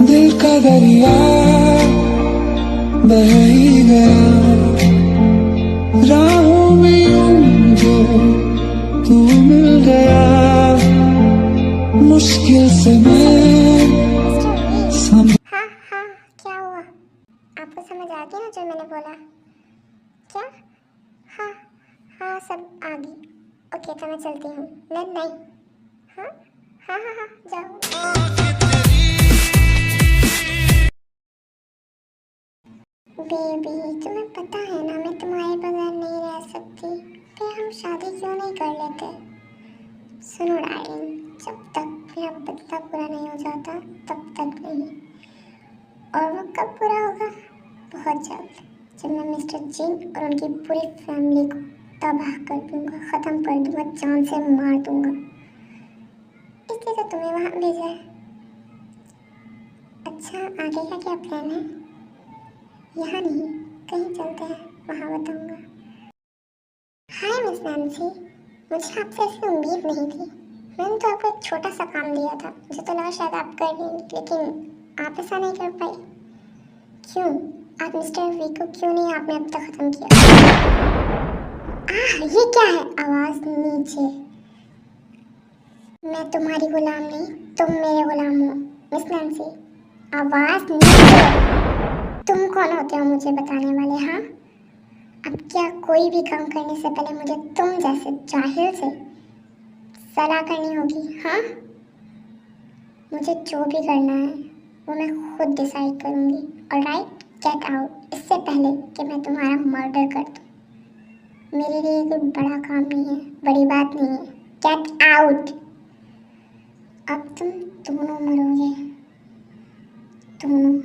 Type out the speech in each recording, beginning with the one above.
दिल का दरिया बह ही गया, राहों में यूं जो तू मिल गया, मुश्किल से मैं हाँ हाँ, क्या हुआ? आपको समझ आ गया ना जो मैंने बोला? क्या? हाँ हाँ, सब आ गई। ओके तो मैं चलती हूँ। नहीं। हाँ हाँ हाँ हाँ, जाओ। बेबी तुम्हें पता है ना मैं तुम्हारे बगैर नहीं रह सकती। फिर हम शादी क्यों नहीं कर लेते? सुनो डार्लिंग, जब तक मेरा बदला पूरा नहीं हो जाता तब तक नहीं। और वो कब पूरा होगा? बहुत जल्द, जब मैं मिस्टर जिन और उनकी पूरी फैमिली को तबाह कर दूंगा, ख़त्म कर दूंगा, जान से मार दूंगा। इसलिए तो तुम्हें वहाँ भेजा है। अच्छा आगे का क्या प्लान है? यहाँ नहीं, कहीं चलते हैं, वहाँ बताऊंगा। हाय मिस नैन्सी, मुझे आपसे ऐसी उम्मीद नहीं थी। मैंने तो आपको एक छोटा सा काम दिया था, मुझे तो लगा शायद आप कर लेंगे, लेकिन आप ऐसा नहीं कर पाए। क्यों? आप मिस्टर वी को क्यों नहीं आपने अब तक ख़त्म किया? ये क्या है? आवाज़ नीचे। मैं तुम्हारी गुलाम नहीं, तुम मेरे गुलाम हो मिस नैन्सी। आवाज़ नीचे। तुम कौन होते हो मुझे बताने वाले? हाँ, अब क्या कोई भी काम करने से पहले मुझे तुम जैसे जाहिल से सलाह करनी होगी? हाँ, मुझे जो भी करना है वो मैं खुद डिसाइड करूँगी। ऑलराइट, गेट आउट, इससे पहले कि मैं तुम्हारा मर्डर कर दूँ। मेरे लिए कोई बड़ा काम नहीं है, बड़ी बात नहीं है। Get out. अब तुम दोनों मरोगे, दोनों।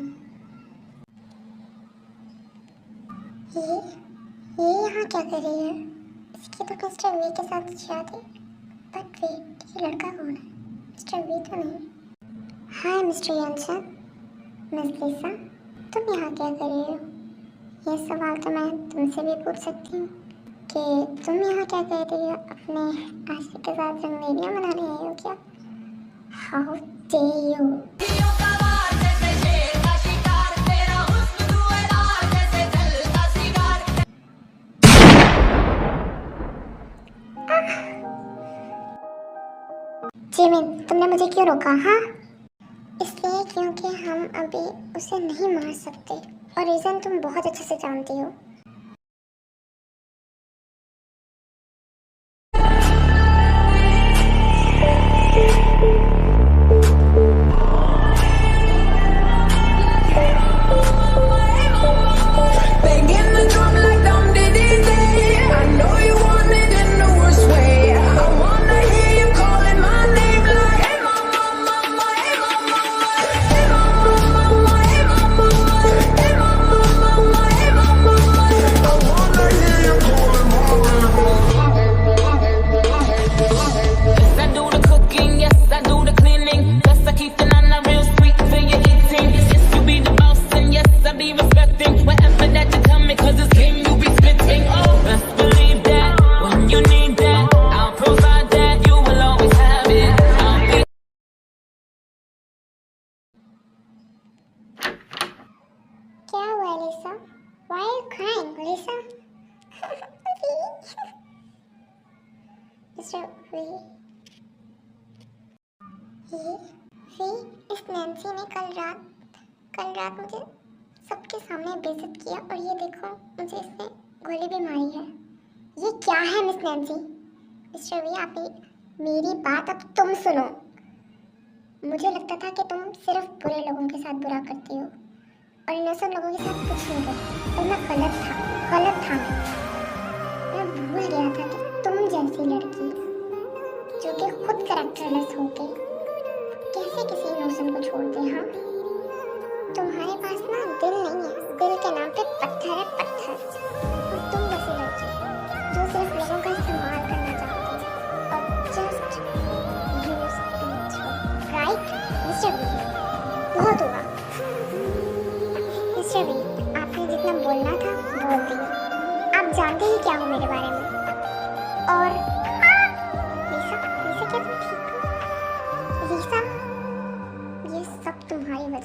ये यहाँ क्या कर रही है? इसकी तो मिस्टर वी के साथ शादी। बट वेट, ये लड़का कौन है? मिस्टर वी तो नहीं। हाय मिस्टर यंसन, मिस लिसा, तुम यहाँ क्या कर रही हो? ये सवाल तो मैं तुमसे भी पूछ सकती हूँ कि तुम यहाँ क्या कर रही हो? अपने आशिक के साथ रंगरेलियाँ मनाने आई हो क्या? How dare you! जिमिन, तुमने मुझे क्यों रोका? हाँ, इसलिए क्योंकि हम अभी उसे नहीं मार सकते, और रीज़न तुम बहुत अच्छे से जानती हो। क्या हुआ Lisa? Why are you crying, Lisa? Mister V, इस नैन्सी ने कल रात मुझे सबके सामने बेइज्जत किया, और ये देखो मुझे इसने गोली भी मारी है। ये क्या है मिस नैन्सी? मिस्टर वी, आप मेरी बात अब तुम सुनो। मुझे लगता था कि तुम सिर्फ बुरे लोगों के साथ बुरा करती हो और इनोसेंट लोगों के साथ कुछ नहीं करती, पर मैं गलत था। मैं भूल गया था कि तुम जैसी लड़की जो कि खुद कैरेक्टरलेस होके कैसे किसी इनोसेंट को छोड़ दे। हाँ, तुम्हारे पास ना दिल नहीं है, दिल के नाम पे पत्थर है, पत्थर। और तुम जैसी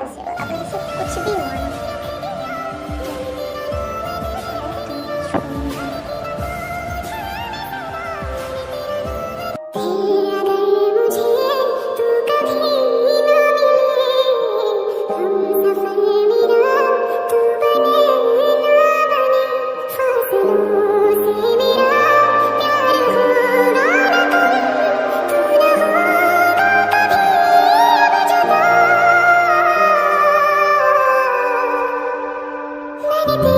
वजह से, और अगर इसे कुछ भी हुआ ना तो मैं तुम्हें छोड़ूंगी नहीं। अगर मुझे तू कभी ना मिले, हम सफर मेरा तू बने ना बने, फासलों से मेरा प्यार होगा ना कम, तू ना होगा कभी जुदा। मैंने